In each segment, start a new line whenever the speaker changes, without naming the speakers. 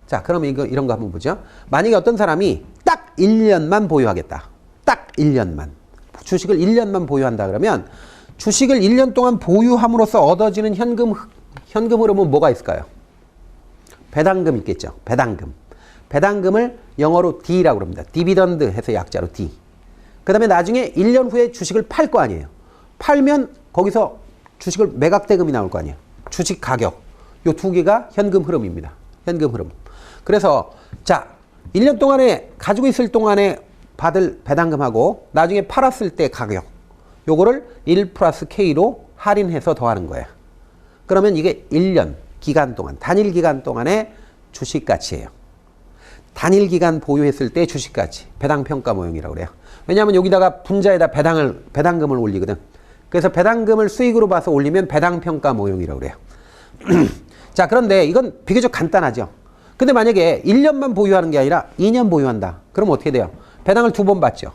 자, 그러면 이런 거 한번 보죠. 만약에 어떤 사람이 딱 1년만 보유하겠다. 딱 1년만. 주식을 1년만 보유한다 그러면 주식을 1년 동안 보유함으로써 얻어지는 현금 흐름은 뭐가 있을까요? 배당금 있겠죠. 배당금. 배당금을 영어로 D라고 합니다. 디비던드 해서 약자로 D. 그 다음에 나중에 1년 후에 주식을 팔 거 아니에요. 팔면 거기서 주식을 매각대금이 나올 거 아니에요. 주식 가격. 요 두 개가 현금 흐름입니다. 현금 흐름. 그래서 자, 1년 동안에 가지고 있을 동안에 받을 배당금하고 나중에 팔았을 때 가격. 요거를 1 플러스 K로 할인해서 더하는 거예요. 그러면 이게 1년 기간 동안, 단일 기간 동안의 주식 가치예요. 단일 기간 보유했을 때 주식 가치, 배당평가 모형이라고 그래요. 왜냐하면 여기다가 분자에다 배당금을 올리거든. 그래서 배당금을 수익으로 봐서 올리면 배당평가 모형이라고 그래요. 자, 그런데 이건 비교적 간단하죠. 근데 만약에 1년만 보유하는 게 아니라 2년 보유한다. 그럼 어떻게 돼요? 배당을 2번 받죠.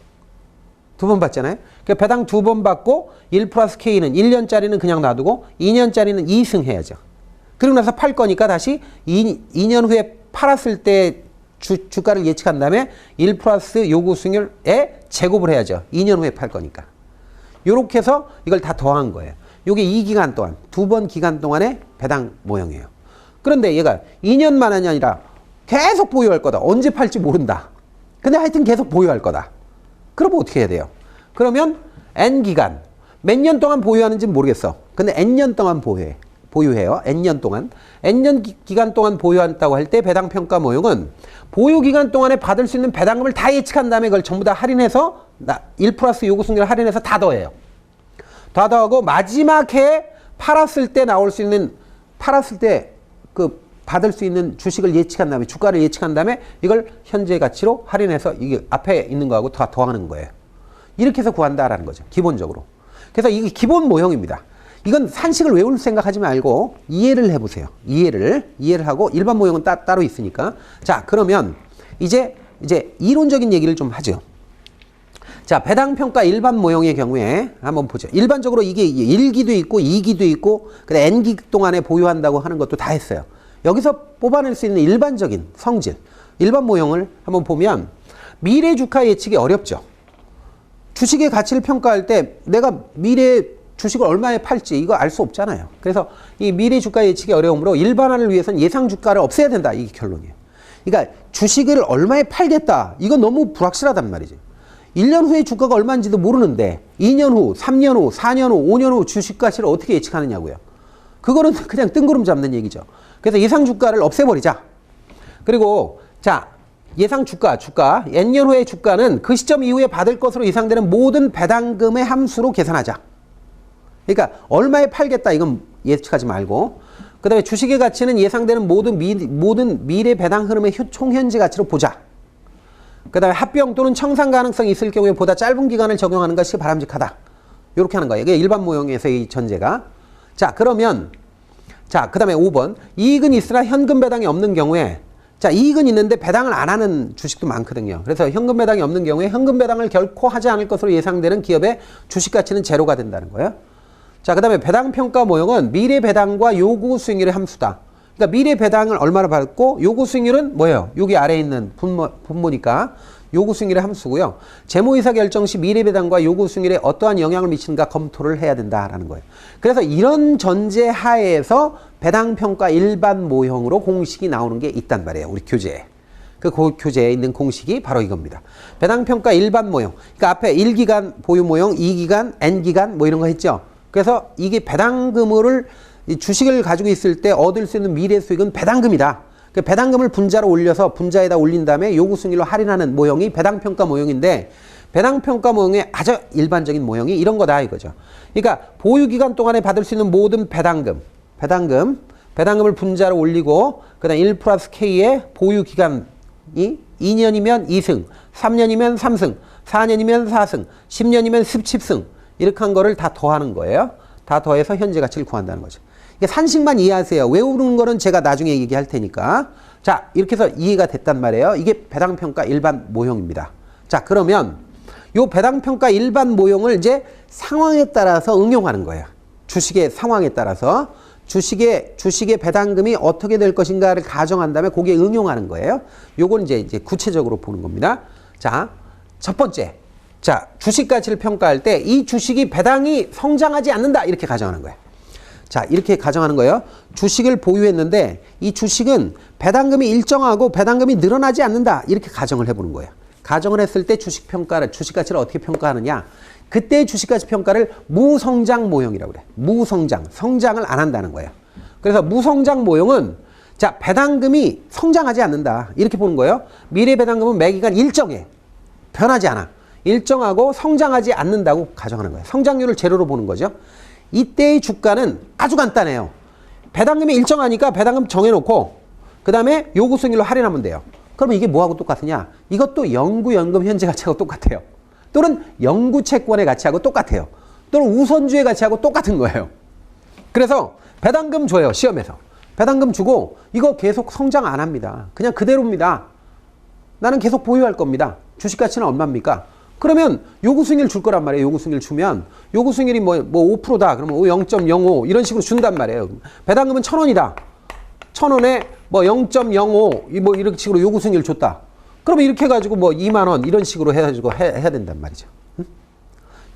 2번 받잖아요. 그러니까 배당 2번 받고 1 플러스 K는 1년짜리는 그냥 놔두고 2년짜리는 2승해야죠. 그리고 나서 팔 거니까 다시 2년 후에 팔았을 때 주가를 예측한 다음에 1 플러스 요구 수익률에 제곱을 해야죠. 2년 후에 팔 거니까. 요렇게 해서 이걸 다 더한 거예요. 요게 이 기간 동안, 2번 기간 동안의 배당 모형이에요. 그런데 얘가 2년만이 아니라 계속 보유할 거다. 언제 팔지 모른다. 근데 하여튼 계속 보유할 거다. 그러면 어떻게 해야 돼요? 그러면 N기간, 몇 년 동안 보유하는지는 모르겠어. 근데 N년 동안 보유해요. N년 동안. N년 기간 동안 보유한다고 할 때 배당평가 모형은 보유기간 동안에 받을 수 있는 배당금을 다 예측한 다음에 그걸 전부 다 할인해서 1 플러스 요구수익률 할인해서 다 더해요. 다 더하고 마지막 해에 팔았을 때 나올 수 있는, 팔았을 때 그 받을 수 있는 주식을 예측한 다음에, 주가를 예측한 다음에 이걸 현재 가치로 할인해서 이게 앞에 있는 거하고 다 더하는 거예요. 이렇게 해서 구한다라는 거죠. 기본적으로. 그래서 이게 기본 모형입니다. 이건 산식을 외울 생각하지 말고 이해를 해보세요. 이해를 하고 일반 모형은 따로 있으니까. 자, 그러면 이제 이론적인 얘기를 좀 하죠. 자, 배당평가 일반 모형의 경우에 한번 보죠. 일반적으로 이게 1기도 있고 2기도 있고 그다음에 N기 동안에 보유한다고 하는 것도 다 했어요. 여기서 뽑아낼 수 있는 일반적인 성질, 일반 모형을 한번 보면 미래 주가 예측이 어렵죠. 주식의 가치를 평가할 때 내가 미래 주식을 얼마에 팔지 이거 알 수 없잖아요. 그래서 이 미래 주가 예측이 어려우므로 일반화를 위해서는 예상 주가를 없애야 된다. 이게 결론이에요. 그러니까 주식을 얼마에 팔겠다. 이건 너무 불확실하단 말이죠. 1년 후에 주가가 얼마인지도 모르는데 2년 후, 3년 후, 4년 후, 5년 후 주식 가치를 어떻게 예측하느냐고요. 그거는 그냥 뜬구름 잡는 얘기죠. 그래서 예상 주가를 없애버리자. 그리고 자, 예상 주가 N년 후의 주가는 그 시점 이후에 받을 것으로 예상되는 모든 배당금의 함수로 계산하자. 그러니까 얼마에 팔겠다 이건 예측하지 말고 그 다음에 주식의 가치는 예상되는 모든 미래 배당 흐름의 총현재 가치로 보자. 그 다음에 합병 또는 청산 가능성이 있을 경우에 보다 짧은 기간을 적용하는 것이 바람직하다. 이렇게 하는 거예요. 이게 일반 모형에서의 전제가. 자, 그러면 자, 그 다음에 5번 이익은 있으나 현금 배당이 없는 경우에 자, 이익은 있는데 배당을 안 하는 주식도 많거든요. 그래서 현금 배당이 없는 경우에 현금 배당을 결코 하지 않을 것으로 예상되는 기업의 주식 가치는 제로가 된다는 거예요. 자, 그 다음에 배당평가 모형은 미래 배당과 요구 수익률의 함수다. 그러니까 미래 배당을 얼마나 받고 요구 수익률은 뭐예요? 여기 아래에 있는 분모니까 요구 수익률의 함수고요. 재무이사 결정 시 미래 배당과 요구 수익률에 어떠한 영향을 미치는가 검토를 해야 된다라는 거예요. 그래서 이런 전제 하에서 배당평가 일반 모형으로 공식이 나오는 게 있단 말이에요. 우리 교재에. 그 교재에 있는 공식이 바로 이겁니다. 배당평가 일반 모형. 그러니까 앞에 1기간 보유 모형, 2기간, N기간 뭐 이런 거 했죠. 그래서 이게 배당금을 주식을 가지고 있을 때 얻을 수 있는 미래 수익은 배당금이다. 그 배당금을 분자로 올려서 분자에다 올린 다음에 요구 수익률로 할인하는 모형이 배당평가 모형인데 배당평가 모형의 아주 일반적인 모형이 이런 거다 이거죠. 그러니까 보유기간 동안에 받을 수 있는 모든 배당금을 분자로 올리고 그다음 1 플러스 K의 보유기간이 2년이면 2승, 3년이면 3승, 4년이면 4승, 10년이면 17승 이렇게 한 거를 다 더하는 거예요. 다 더해서 현재 가치를 구한다는 거죠. 이게 산식만 이해하세요. 외우는 거는 제가 나중에 얘기할 테니까. 자, 이렇게 해서 이해가 됐단 말이에요. 이게 배당평가 일반 모형입니다. 자, 그러면 요 배당평가 일반 모형을 이제 상황에 따라서 응용하는 거예요. 주식의 상황에 따라서. 주식의 배당금이 어떻게 될 것인가를 가정한 다음에 거기에 응용하는 거예요. 요건 이제 구체적으로 보는 겁니다. 자, 첫 번째. 자, 주식 가치를 평가할 때 이 주식이 배당이 성장하지 않는다. 이렇게 가정하는 거예요. 자, 이렇게 가정하는 거예요. 주식을 보유했는데 이 주식은 배당금이 일정하고 배당금이 늘어나지 않는다. 이렇게 가정을 해보는 거예요. 가정을 했을 때 주식 가치를 어떻게 평가하느냐. 그때 주식가치 평가를 무성장 모형이라고 그래. 무성장. 성장을 안 한다는 거예요. 그래서 무성장 모형은 자, 배당금이 성장하지 않는다. 이렇게 보는 거예요. 미래 배당금은 매기간 일정해. 변하지 않아. 일정하고 성장하지 않는다고 가정하는 거예요. 성장률을 제로로 보는 거죠. 이때의 주가는 아주 간단해요. 배당금이 일정하니까 배당금 정해놓고 그 다음에 요구 수익률로 할인하면 돼요. 그러면 이게 뭐하고 똑같으냐? 이것도 영구연금 현재 가치하고 똑같아요. 또는 영구채권의 가치하고 똑같아요. 또는 우선주의 가치하고 똑같은 거예요. 그래서 배당금 줘요. 시험에서. 배당금 주고 이거 계속 성장 안 합니다. 그냥 그대로입니다. 나는 계속 보유할 겁니다. 주식가치는 얼마입니까? 그러면 요구수익률 줄 거란 말이에요. 요구수익률 주면 요구수익률이 뭐 5%다. 그러면 0.05 이런 식으로 준단 말이에요. 배당금은 1,000원이다. 1,000원에 뭐 0.05 뭐 이런 식으로 요구수익률 줬다. 그러면 이렇게 해가지고 뭐 2만 원 이런 식으로 해가지고 해야 된단 말이죠. 응?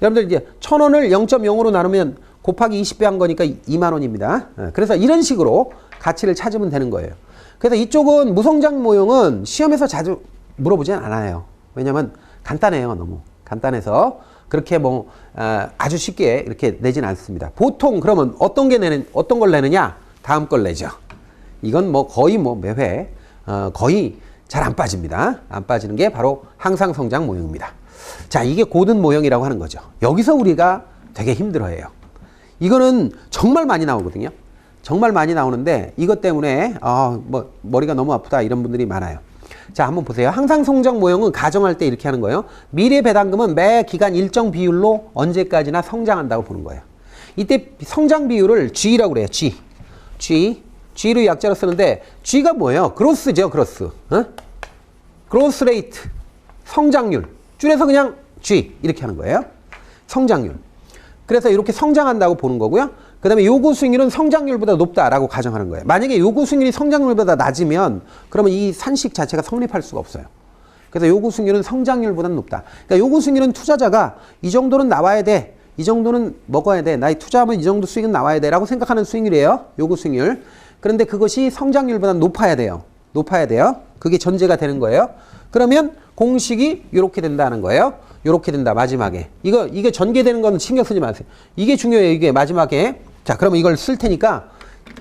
여러분들 이제 1,000원을 0.0으로 나누면 곱하기 20배 한 거니까 2만 원입니다. 그래서 이런 식으로 가치를 찾으면 되는 거예요. 그래서 이쪽은 무성장 모형은 시험에서 자주 물어보진 않아요. 왜냐면 간단해요. 너무 간단해서 그렇게 뭐 아주 쉽게 이렇게 내진 않습니다. 보통 그러면 어떤 걸 내느냐? 다음 걸 내죠. 이건 뭐 거의 뭐 매회 거의 잘 안 빠집니다. 안 빠지는 게 바로 항상 성장 모형입니다. 자, 이게 고든 모형이라고 하는 거죠. 여기서 우리가 되게 힘들어해요. 이거는 정말 많이 나오거든요. 정말 많이 나오는데 이것 때문에 뭐 머리가 너무 아프다 이런 분들이 많아요. 자, 한번 보세요. 항상 성장 모형은 가정할 때 이렇게 하는 거예요. 미래 배당금은 매 기간 일정 비율로 언제까지나 성장한다고 보는 거예요. 이때 성장 비율을 G라고 그래요. G로 약자로 쓰는데 G가 뭐예요? 그로스죠. 그로스. 그로스 레이트. 성장률. 줄여서 그냥 G 이렇게 하는 거예요. 성장률. 그래서 이렇게 성장한다고 보는 거고요. 그 다음에 요구 수익률은 성장률보다 높다라고 가정하는 거예요. 만약에 요구 수익률이 성장률보다 낮으면 그러면 이 산식 자체가 성립할 수가 없어요. 그래서 요구 수익률은 성장률보다 높다. 그러니까 요구 수익률은 투자자가 이 정도는 나와야 돼. 이 정도는 먹어야 돼. 나 투자하면 이 정도 수익은 나와야 돼. 라고 생각하는 수익률이에요. 요구 수익률. 그런데 그것이 성장률보다 높아야 돼요. 높아야 돼요. 그게 전제가 되는 거예요. 그러면 공식이 이렇게 된다는 거예요. 이렇게 된다. 마지막에. 이게 전개되는 건 신경 쓰지 마세요. 이게 중요해요. 이게 마지막에. 자, 그러면 이걸 쓸 테니까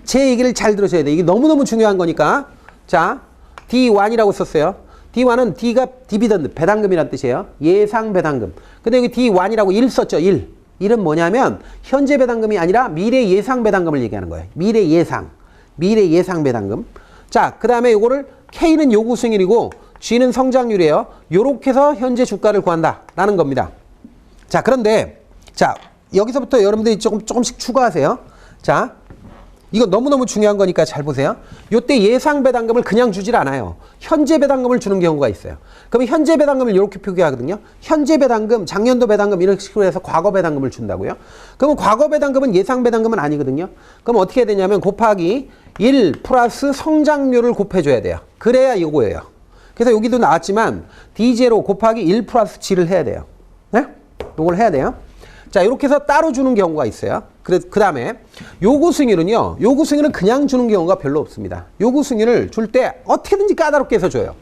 제 얘기를 잘 들으셔야 돼요. 이게 너무너무 중요한 거니까. 자, D1이라고 썼어요. D1은 D가 디비던드, 배당금이라는 뜻이에요. 예상 배당금. 근데 여기 D1이라고 1 썼죠. 1. 1은 뭐냐면 현재 배당금이 아니라 미래 예상 배당금을 얘기하는 거예요. 미래 예상 배당금. 자, 그 다음에 요거를 K는 요구 수익률이고 G는 성장률이에요. 요렇게 해서 현재 주가를 구한다라는 겁니다. 자, 그런데 자, 여기서부터 여러분들이 조금씩 추가하세요. 자, 이거 너무너무 중요한 거니까 잘 보세요. 요때 예상 배당금을 그냥 주질 않아요. 현재 배당금을 주는 경우가 있어요. 그러면 현재 배당금을 이렇게 표기하거든요. 현재 배당금, 작년도 배당금 이런 식으로 해서 과거 배당금을 준다고요. 그러면 과거 배당금은 예상 배당금은 아니거든요. 그럼 어떻게 해야 되냐면 곱하기 1 플러스 성장률을 곱해줘야 돼요. 그래야 이거예요. 그래서 여기도 나왔지만 D0 곱하기 1 플러스 G를 해야 돼요. 네? 이걸 해야 돼요. 자, 이렇게 해서 따로 주는 경우가 있어요. 그 다음에 요구 수익률은요. 요구 수익률은 그냥 주는 경우가 별로 없습니다. 요구 수익률을 줄 때 어떻게든지 까다롭게 해서 줘요.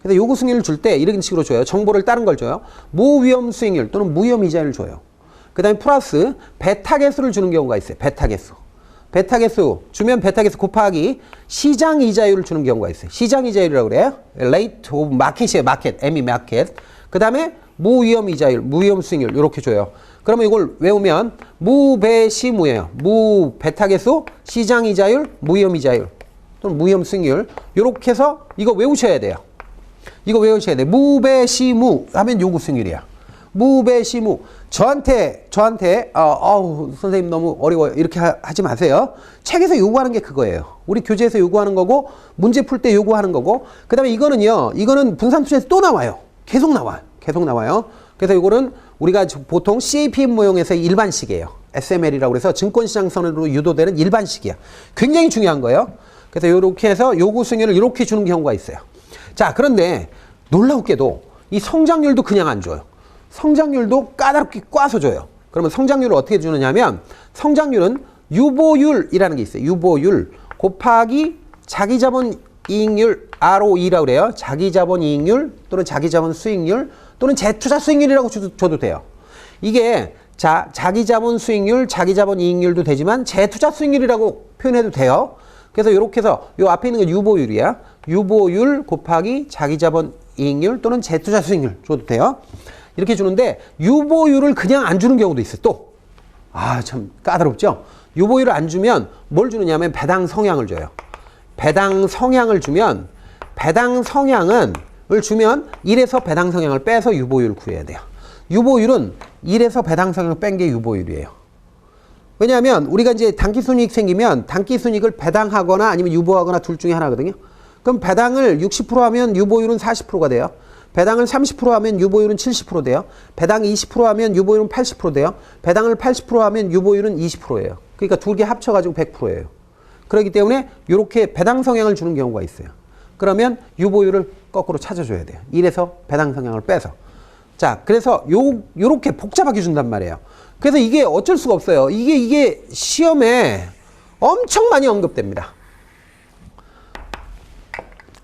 그래서 요구 수익률을 줄 때 이런 식으로 줘요. 정보를 다른 걸 줘요. 무위험 수익률 또는 무위험 이자율을 줘요. 그 다음에 플러스 베타 개수를 주는 경우가 있어요. 베타 개수 주면 베타 개수 곱하기 시장 이자율을 주는 경우가 있어요. 시장 이자율이라고 그래요. Rate of Market이에요. 마켓, M이 마켓. 그 다음에 무위험 이자율, 무위험 수익률 이렇게 줘요. 그러면 이걸 외우면 무배시무예요. 무 베타 개수, 시장 이자율, 무위험 이자율 또는 무위험 수익률 이렇게 해서 이거 외우셔야 돼요. 이거 외우셔야 돼. 무배시무 하면 요구 수익률이야. 무배시무. 저한테 선생님 너무 어려워요. 이렇게 하지 마세요. 책에서 요구하는 게 그거예요. 우리 교재에서 요구하는 거고 문제 풀 때 요구하는 거고 그 다음에 이거는 분산투자에서 또 나와요. 계속 나와요. 그래서 이거는 우리가 보통 CAPM 모형에서 일반식이에요. SML이라고 해서 증권시장선으로 유도되는 일반식이야. 굉장히 중요한 거예요. 그래서 이렇게 해서 요구 수익률을 이렇게 주는 경우가 있어요. 자, 그런데 놀랍게도 이 성장률도 그냥 안 줘요. 성장률도 까다롭게 꽈서 줘요. 그러면 성장률을 어떻게 주느냐 하면 성장률은 유보율이라는 게 있어요. 유보율 곱하기 자기자본 이익률 ROE라고 그래요. 자기자본 이익률 또는 자기자본 수익률 또는 재투자 수익률이라고 줘도 돼요. 이게 자기자본 수익률, 자기자본 이익률도 되지만 재투자 수익률이라고 표현해도 돼요. 그래서 이렇게 해서 요 앞에 있는 건 유보율이야. 유보율 곱하기 자기자본 이익률 또는 재투자 수익률 줘도 돼요. 이렇게 주는데 유보율을 그냥 안 주는 경우도 있어요. 또. 아, 참 까다롭죠? 유보율을 안 주면 뭘 주느냐면 배당 성향을 줘요. 배당 성향을 주면 배당 성향을 주면 1에서 배당 성향을 빼서 유보율을 구해야 돼요. 유보율은 1에서 배당 성향을 뺀 게 유보율이에요. 왜냐하면 우리가 이제 단기순이익 생기면 단기순이익을 배당하거나 아니면 유보하거나 둘 중에 하나거든요. 그럼 배당을 60% 하면 유보율은 40%가 돼요. 배당을 30% 하면 유보율은 70% 돼요. 배당 20% 하면 유보율은 80% 돼요. 배당을 80% 하면 유보율은 20%예요. 그러니까 두 개 합쳐가지고 100%예요. 그렇기 때문에 이렇게 배당 성향을 주는 경우가 있어요. 그러면 유보율을 거꾸로 찾아줘야 돼요. 1에서 배당 성향을 빼서. 자, 그래서 요렇게 복잡하게 준단 말이에요. 그래서 이게 어쩔 수가 없어요. 이게 시험에 엄청 많이 언급됩니다.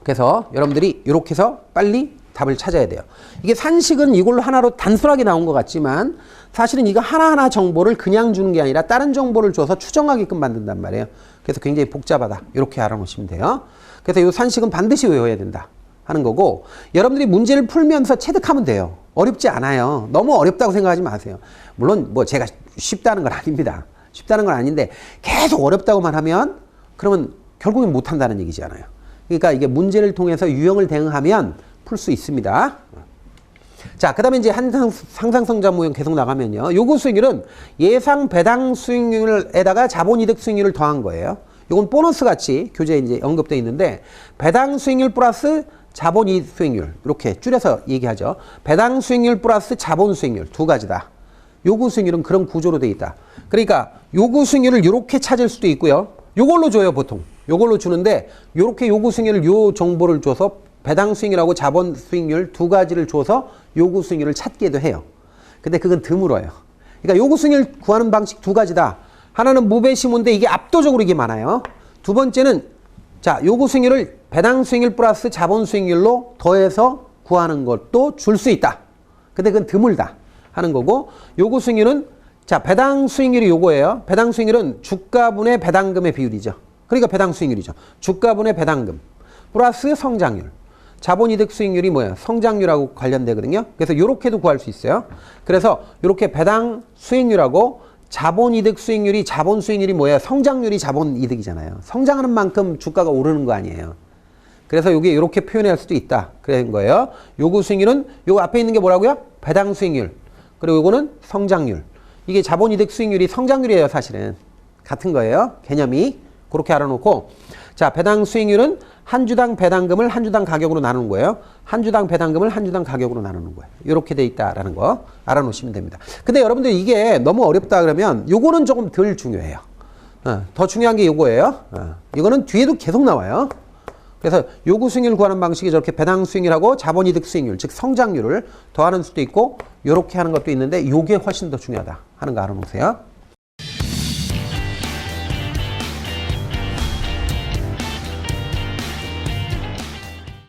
그래서 여러분들이 이렇게 해서 빨리 답을 찾아야 돼요. 이게 산식은 이걸로 하나로 단순하게 나온 것 같지만 사실은 이거 하나하나 정보를 그냥 주는 게 아니라 다른 정보를 줘서 추정하게끔 만든단 말이에요. 그래서 굉장히 복잡하다. 이렇게 알아놓으시면 돼요. 그래서 이 산식은 반드시 외워야 된다 하는 거고, 여러분들이 문제를 풀면서 체득하면 돼요. 어렵지 않아요. 너무 어렵다고 생각하지 마세요. 물론 뭐 제가 쉽다는 건 아닙니다. 쉽다는 건 아닌데 계속 어렵다고만 하면 그러면 결국엔 못한다는 얘기잖아요. 그러니까 이게 문제를 통해서 유형을 대응하면 풀 수 있습니다. 자, 그 다음에 이제 상상성자 모형 계속 나가면요. 요구 수익률은 예상 배당 수익률에다가 자본이득 수익률을 더한 거예요. 요건 보너스 같이 교재에 이제 언급되어 있는데, 배당 수익률 플러스 자본이익 수익률, 이렇게 줄여서 얘기하죠. 배당 수익률 플러스 자본 수익률 두 가지다. 요구 수익률은 그런 구조로 되어 있다. 그러니까 요구 수익률을 이렇게 찾을 수도 있고요. 요걸로 줘요, 보통. 요걸로 주는데 요렇게 요구 수익률을 요 정보를 줘서 배당 수익률하고 자본 수익률 두 가지를 줘서 요구 수익률을 찾기도 해요. 근데 그건 드물어요. 그러니까 요구 수익률 구하는 방식 두 가지다. 하나는 무배시문데 이게 압도적으로 이게 많아요. 두 번째는 자, 요구 수익률을 배당 수익률 플러스 자본 수익률로 더해서 구하는 것도 줄 수 있다. 근데 그건 드물다 하는 거고, 요구 수익률은 자, 배당 수익률이 요거예요. 배당 수익률은 주가분의 배당금의 비율이죠. 그러니까 배당 수익률이죠. 주가분의 배당금 플러스 성장률. 자본이득 수익률이 뭐예요? 성장률하고 관련되거든요. 그래서 요렇게도 구할 수 있어요. 그래서 요렇게 배당 수익률하고 자본이득 수익률이, 자본 수익률이 뭐예요? 성장률이 자본이득이잖아요. 성장하는 만큼 주가가 오르는 거 아니에요. 그래서 요게 요렇게 표현할 수도 있다. 그런 거예요. 요구 수익률은 요 앞에 있는 게 뭐라고요? 배당 수익률. 그리고 요거는 성장률. 이게 자본이득 수익률이 성장률이에요, 사실은. 같은 거예요. 개념이. 그렇게 알아놓고, 자, 배당 수익률은 한 주당 배당금을 한 주당 가격으로 나누는 거예요. 한 주당 배당금을 한 주당 가격으로 나누는 거예요. 이렇게 돼 있다라는 거 알아놓으시면 됩니다. 근데 여러분들 이게 너무 어렵다 그러면 요거는 조금 덜 중요해요. 더 중요한 게 요거예요. 이거는 뒤에도 계속 나와요. 그래서 요구 수익률 구하는 방식이 저렇게 배당 수익률하고 자본이득 수익률, 즉 성장률을 더하는 수도 있고 요렇게 하는 것도 있는데 요게 훨씬 더 중요하다 하는 거 알아놓으세요.